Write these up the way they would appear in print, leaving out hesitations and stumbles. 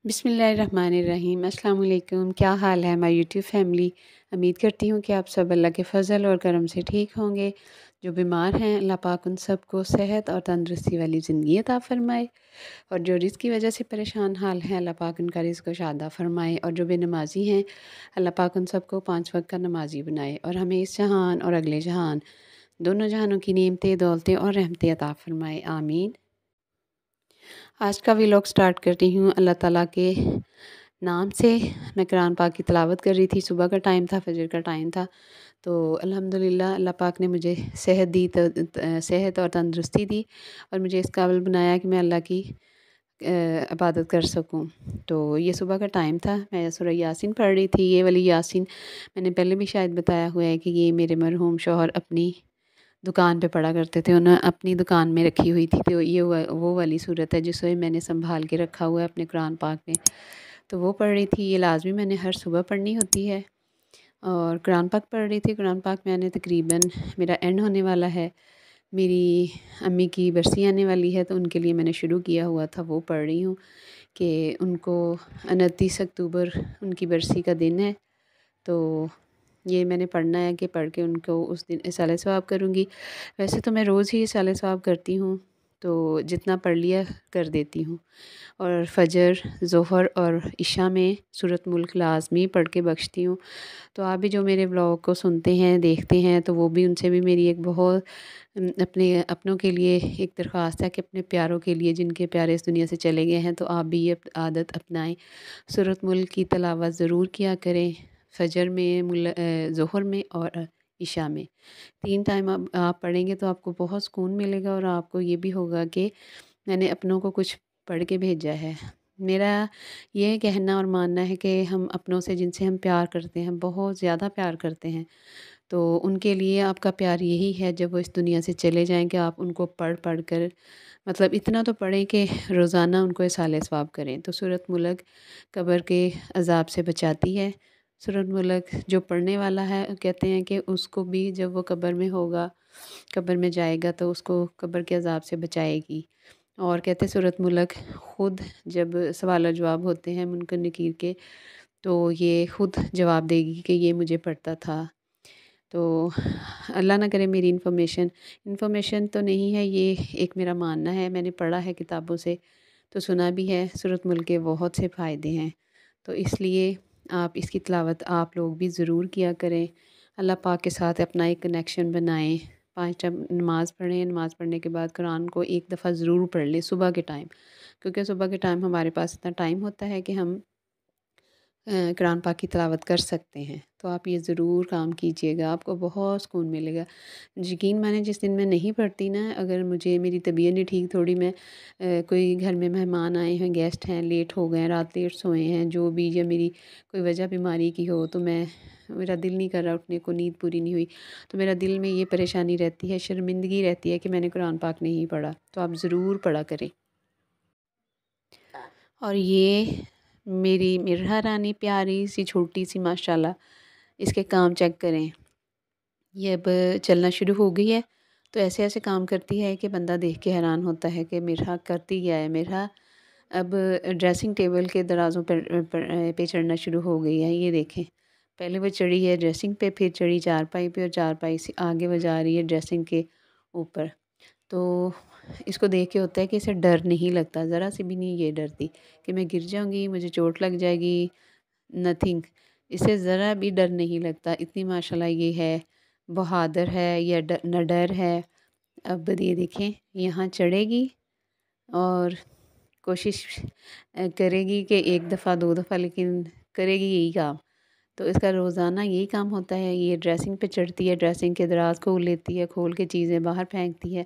बिस्मिल्लाहिर्रहमानिर्रहीम। अस्सलाम वालेकुम। क्या हाल है हमारी यूट्यूब फैमिली। उम्मीद करती हूँ कि आप सब अल्लाह के फ़ज़ल और करम से ठीक होंगे। जो बीमार हैं अल्लाह पाक उन सबको सेहत और तंदुरुस्ती वाली ज़िंदगी अता फ़रमाए, और जो रिज़्क़ की वजह से परेशान हाल हैं अल्लाह पाक उनका रिज़्क़ कुशादा फ़रमाए, और जो बेनमाज़ी हैं अल्लाह पाक उन सबको 5 वक़्त का नमाज़ी बनाए, और हमें इस जहान और अगले जहान दोनों जहानों की नेमतें, दौलतें और रहमतें अता फ़रमाए। आमीन। आज का व्लॉग स्टार्ट करती हूँ अल्लाह ताला के नाम से। मैं कुरान पाक की तिलावत कर रही थी। सुबह का टाइम था, फ़जर का टाइम था। तो अल्हम्दुलिल्लाह अल्लाह पाक ने मुझे सेहत दी, सेहत और तंदुरुस्ती दी, और मुझे इस काबिल बनाया कि मैं अल्लाह की इबादत कर सकूँ। तो ये सुबह का टाइम था। मैं सूरह यासीन पढ़ रही थी। ये वाली यासीन मैंने पहले भी शायद बताया हुआ है कि ये मेरे मरहूम शौहर अपनी दुकान पे पढ़ा करते थे। उन्हें अपनी दुकान में रखी हुई थी। तो ये वो वाली सूरत है जिसे मैंने सँभाल के रखा हुआ है अपने कुरान पाक में। तो वो पढ़ रही थी। ये लाज़मी मैंने हर सुबह पढ़नी होती है, और कुरान पाक पढ़ रही थी। कुरान पाक मैंने तकरीबन, मेरा एंड होने वाला है। मेरी अम्मी की बरसी आने वाली है, तो उनके लिए मैंने शुरू किया हुआ था, वो पढ़ रही हूँ कि उनको 29 अक्टूबर उनकी बरसी का दिन है। तो ये मैंने पढ़ना है कि पढ़ के उनको उस दिन इसाले सवाब करूँगी। वैसे तो मैं रोज़ ही इसाले सवाब करती हूँ, तो जितना पढ़ लिया कर देती हूँ। और फ़जर, ज़ोहर और इशा में सूरत मुल्क लाज़मी पढ़ के बख्शती हूँ। तो आप भी जो मेरे व्लॉग को सुनते हैं, देखते हैं, तो वो भी, उनसे भी मेरी एक बहुत अपने अपनों के लिए एक दरख्वास्त है कि अपने प्यारों के लिए, जिनके प्यारे इस दुनिया से चले गए हैं, तो आप भी ये आदत अपनाएँ। सूरत मुल्क की तिलावत ज़रूर किया करें। फ़जर में, ज़ोहर में और इशा में 3 टाइम आप पढ़ेंगे तो आपको बहुत सुकून मिलेगा, और आपको ये भी होगा कि मैंने अपनों को कुछ पढ़ के भेजा है। मेरा ये कहना और मानना है कि हम अपनों से, जिनसे हम प्यार करते हैं, बहुत ज़्यादा प्यार करते हैं, तो उनके लिए आपका प्यार यही है जब वो इस दुनिया से चले जाएँ कि आप उनको पढ़ पढ़ कर, मतलब इतना तो पढ़ें कि रोज़ाना उनको इसाले सवाब करें। तो सूरत मुल्क कब्र के अज़ाब से बचाती है। सूरत मुल्क जो पढ़ने वाला है, कहते हैं कि उसको भी जब वो कब्र में होगा, कब्र में जाएगा, तो उसको कब्र के अज़ाब से बचाएगी। और कहते हैं सूरत मुल्क ख़ुद जब सवाल और जवाब होते हैं मुनकर नकीर के, तो ये ख़ुद जवाब देगी कि ये मुझे पढ़ता था। तो अल्लाह ना करे मेरी इन्फॉर्मेशन तो नहीं है, ये एक मेरा मानना है। मैंने पढ़ा है किताबों से, तो सुना भी है। सूरत मुल्क के बहुत से फ़ायदे हैं, तो इसलिए आप इसकी तिलावत आप लोग भी ज़रूर किया करें। अल्लाह पाक के साथ अपना एक कनेक्शन बनाएँ। 5 टाइम नमाज़ पढ़ें। नमाज़ पढ़ने के बाद कुरान को एक दफ़ा ज़रूर पढ़ लें सुबह के टाइम, क्योंकि सुबह के टाइम हमारे पास इतना टाइम होता है कि हम कुरान पाक की तिलावत कर सकते हैं। तो आप ये ज़रूर काम कीजिएगा, आपको बहुत सुकून मिलेगा। यकीन माने, जिस दिन मैं नहीं पढ़ती ना, अगर मुझे, मेरी तबीयत नहीं ठीक थोड़ी, मैं कोई घर में मेहमान आए हैं, गेस्ट हैं, लेट हो गए हैं, रात लेट सोए हैं, जो भी, या मेरी कोई वजह बीमारी की हो, तो मेरा दिल नहीं कर रहा उठने को, नींद पूरी नहीं हुई, तो मेरा दिल में ये परेशानी रहती है, शर्मिंदगी रहती है कि मैंने कुरान पाक नहीं पढ़ा। तो आप ज़रूर पढ़ा करें। और ये मेरी मिर्हा रानी प्यारी सी छोटी सी माशाल्लाह, इसके काम चेक करें। ये अब चलना शुरू हो गई है, तो ऐसे ऐसे काम करती है कि बंदा देख के हैरान होता है कि मिर्हा करती क्या है। मिर्हा अब ड्रेसिंग टेबल के दराज़ों पे चढ़ना शुरू हो गई है। ये देखें, पहले वो चढ़ी है ड्रेसिंग पे, फिर चढ़ी चारपाई पे, और चारपाई से आगे वो जा रही है ड्रेसिंग के ऊपर। तो इसको देख के होता है कि इसे डर नहीं लगता, ज़रा सी भी नहीं ये डरती कि मैं गिर जाऊँगी, मुझे चोट लग जाएगी, नथिंग। इसे ज़रा भी डर नहीं लगता। इतनी माशाल्लाह ये है, बहादुर है, या न डर है। अब ये देखें, यहाँ चढ़ेगी और कोशिश करेगी कि 1 दफ़ा 2 दफ़ा, लेकिन करेगी यही काम। तो इसका रोज़ाना यही काम होता है। ये ड्रेसिंग पे चढ़ती है, ड्रेसिंग के दराज़ खोल लेती है, खोल के चीज़ें बाहर फेंकती है।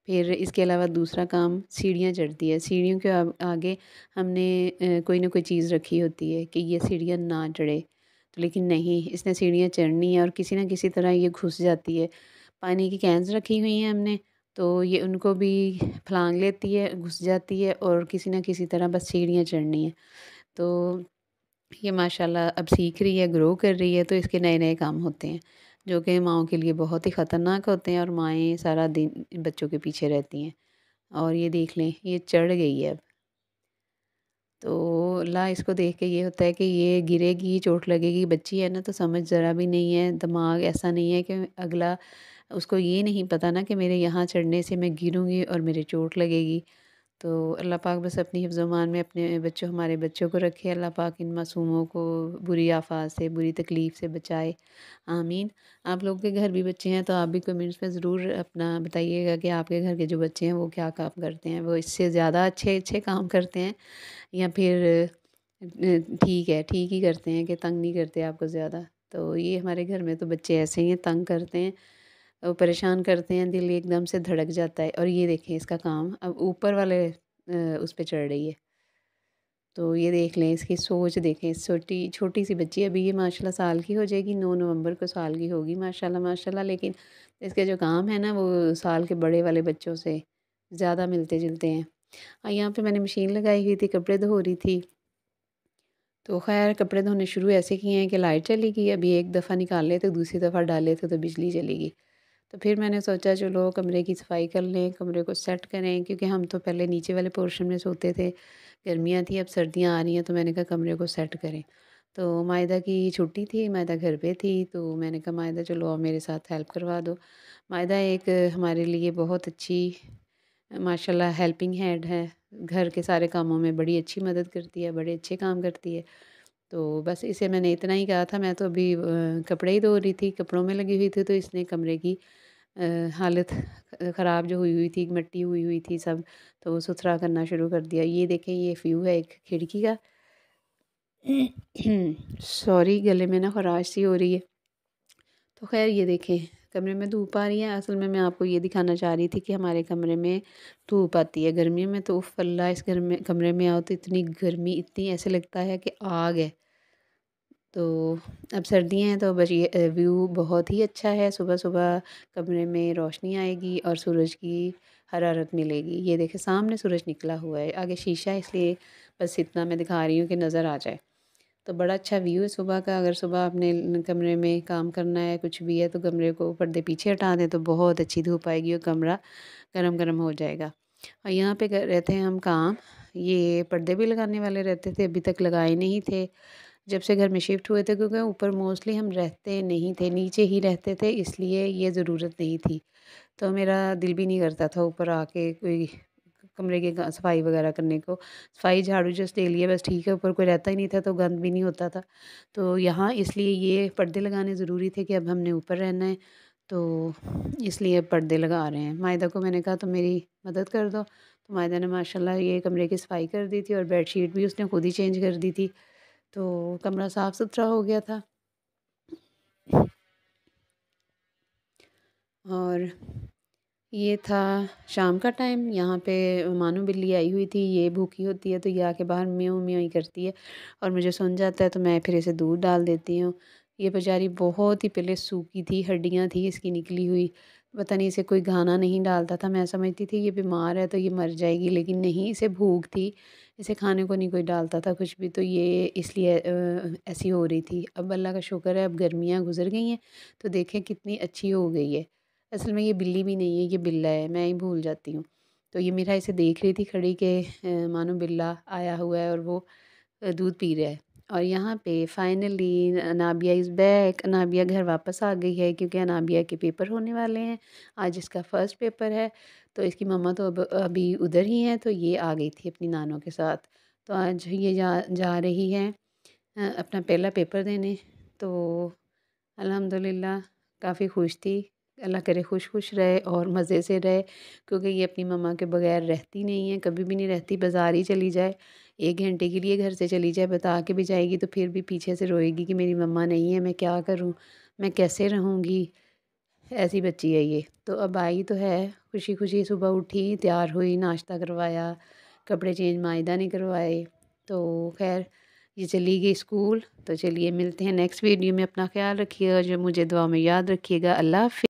फिर इसके अलावा दूसरा काम, सीढ़ियाँ चढ़ती है। सीढ़ियों के आगे हमने कोई ना कोई चीज़ रखी होती है कि ये सीढ़ियाँ ना चढ़े, तो लेकिन नहीं, इसने सीढ़ियाँ चढ़नी है, और किसी न किसी तरह ये घुस जाती है। पानी की कैन्स रखी हुई हैं हमने, तो ये उनको भी फलांग लेती है, घुस जाती है, और किसी न किसी तरह बस सीढ़ियाँ चढ़नी है। तो ये माशाल्लाह अब सीख रही है, ग्रो कर रही है, तो इसके नए-नए काम होते हैं, जो कि माँओं के लिए बहुत ही ख़तरनाक होते हैं, और माएँ सारा दिन बच्चों के पीछे रहती हैं। और ये देख लें, ये चढ़ गई है अब। तो अल्लाह इसको देख के ये होता है कि ये गिरेगी, चोट लगेगी, बच्ची है ना तो समझ ज़रा भी नहीं है, दिमाग ऐसा नहीं है कि अगला उसको ये नहीं पता ना कि मेरे यहाँ चढ़ने से मैं गिरूँगी और मेरे चोट लगेगी। तो अल्लाह पाक बस अपनी हिफ्ज़-ओ-मान में अपने बच्चों हमारे बच्चों को रखे। अल्लाह पाक इन मासूमों को बुरी आफ़ात से, बुरी तकलीफ़ से बचाए। आमीन। आप लोगों के घर भी बच्चे हैं तो आप भी कमेंट्स में ज़रूर अपना बताइएगा कि आपके घर के जो बच्चे हैं वो क्या काम करते हैं। वो इससे ज़्यादा अच्छे-अच्छे काम करते हैं या फिर ठीक ही करते हैं कि तंग नहीं करते आपको ज़्यादा। तो ये हमारे घर में तो बच्चे ऐसे ही हैं, तंग करते हैं, परेशान करते हैं, दिल एकदम से धड़क जाता है। और ये देखें इसका काम अब ऊपर वाले उस पे चढ़ रही है। तो ये देख लें, इसकी सोच देखें, छोटी-सी बच्ची है, अभी ये माशाल्लाह साल की हो जाएगी, 9 नवंबर को साल की होगी माशाल्लाह माशाल्लाह। लेकिन इसके जो काम है ना वो साल के बड़े वाले बच्चों से ज़्यादा मिलते-जुलते हैं। यहाँ पे मैंने मशीन लगाई हुई थी, कपड़े धो रही थी। तो ख़ैर कपड़े धोने शुरू ऐसे किए हैं कि लाइट चली गई, अभी एक दफ़ा निकाले तो दूसरी दफ़ा डाले थे तो बिजली चली गई। तो फिर मैंने सोचा चलो कमरे की सफाई कर लें, कमरे को सेट करें, क्योंकि हम तो पहले नीचे वाले पोर्शन में सोते थे। गर्मियाँ थी, अब सर्दियाँ आ रही हैं तो मैंने कहा कमरे को सेट करें। तो मायदा की छुट्टी थी, मायदा घर पे थी, तो मैंने कहा मायदा चलो आप मेरे साथ हेल्प करवा दो। मायदा एक हमारे लिए बहुत अच्छी माशाल्लाह हेल्पिंग हैंड है। घर के सारे कामों में बड़ी अच्छी मदद करती है, बड़े अच्छे काम करती है। तो बस इसे मैंने इतना ही कहा था, मैं तो अभी कपड़े ही धो रही थी, कपड़ों में लगी हुई थी, तो इसने कमरे की हालत ख़राब जो हुई हुई थी, मिट्टी हुई हुई थी सब, तो वो सुथरा करना शुरू कर दिया। ये देखें, ये व्यू है एक खिड़की का। सॉरी, गले में ना खराश सी हो रही है। तो ख़ैर ये देखें, कमरे में धूप आ रही है। असल में मैं आपको ये दिखाना चाह रही थी कि हमारे कमरे में धूप आती है गर्मियों में, तो उफ़ अल्लाह, इस घर में कमरे में आओ तो इतनी गर्मी, इतनी ऐसे लगता है कि आग है। तो अब सर्दियाँ हैं तो बस ये व्यू बहुत ही अच्छा है। सुबह-सुबह कमरे में रोशनी आएगी और सूरज की हरारत मिलेगी। ये देखें सामने सूरज निकला हुआ है, आगे शीशा है, इसलिए बस इतना मैं दिखा रही हूँ कि नज़र आ जाए। तो बड़ा अच्छा व्यू है सुबह का। अगर सुबह आपने कमरे में काम करना है, कुछ भी है, तो कमरे को पर्दे पीछे हटा दें तो बहुत अच्छी धूप आएगी और कमरा गरम-गरम हो जाएगा। और यहाँ पे रहते हैं हम काम, ये पर्दे भी लगाने वाले रहते थे, अभी तक लगाए नहीं थे। जब से घर में शिफ्ट हुए थे, क्योंकि ऊपर मोस्टली हम रहते नहीं थे, नीचे ही रहते थे, इसलिए ये ज़रूरत नहीं थी। तो मेरा दिल भी नहीं करता था ऊपर आके कोई कमरे की सफाई वगैरह करने को। सफाई झाड़ू जस्ट ले लिया बस, ठीक है, ऊपर कोई रहता ही नहीं था तो गंद भी नहीं होता था। तो यहाँ इसलिए ये पर्दे लगाने ज़रूरी थे कि अब हमने ऊपर रहना है, तो इसलिए पर्दे लगा रहे हैं। मायदा को मैंने कहा तुम मेरी मदद कर दो, तो मायदा ने माशाल्लाह ये कमरे की सफाई कर दी थी और बेडशीट भी उसने खुद ही चेंज कर दी थी। तो कमरा साफ़ सुथरा हो गया था। और ये था शाम का टाइम, यहाँ पे मानो बिल्ली आई हुई थी, ये भूखी होती है तो ये आके बाहर म्याऊं म्याऊं ही करती है और मुझे सुन जाता है तो मैं फिर इसे दूध डाल देती हूँ। ये बेचारी बहुत ही पहले सूखी थी, हड्डियाँ थी इसकी निकली हुई, पता नहीं इसे कोई खाना नहीं डालता था। मैं समझती थी ये बीमार है तो ये मर जाएगी, लेकिन नहीं, इसे भूख थी, इसे खाने को नहीं कोई डालता था कुछ भी, तो ये इसलिए ऐसी हो रही थी। अब अल्लाह का शुक्र है, अब गर्मियाँ गुजर गई हैं तो देखें कितनी अच्छी हो गई है। असल में ये बिल्ली भी नहीं है, ये बिल्ला है, मैं ही भूल जाती हूँ। तो ये मेरा इसे देख रही थी खड़ी के मानो बिल्ला आया हुआ है और वो दूध पी रहा है। और यहाँ पे finally Anabia is back, Anabia घर वापस आ गई है क्योंकि अनाबिया के पेपर होने वाले हैं। आज इसका फर्स्ट पेपर है, तो इसकी मम्मा तो अब अभी उधर ही हैं, तो ये आ गई थी अपनी नानों के साथ। तो आज ये जा जा रही है अपना पहला पेपर देने। तो अल्हम्दुलिल्लाह काफ़ी खुश थी। अल्लाह करे खुश खुश रहे और मज़े से रहे, क्योंकि ये अपनी मम्मा के बगैर रहती नहीं है, कभी भी नहीं रहती। बाज़ार ही चली जाए, 1 घंटे के लिए घर से चली जाए, बता के भी जाएगी तो फिर भी पीछे से रोएगी कि मेरी मम्मा नहीं है, मैं क्या करूँ? मैं कैसे रहूँगी? ऐसी बच्ची है ये। तो अब आई तो है, खुशी-खुशी सुबह उठी, तैयार हुई, नाश्ता करवाया, कपड़े चेंज मायदा ने करवाए। तो ख़ैर ये चली गई स्कूल। तो चलिए मिलते हैं नेक्स्ट वीडियो में। अपना ख़्याल रखिएगा, जो मुझे दुआ में याद रखिएगा। अल्लाह हाफ़ि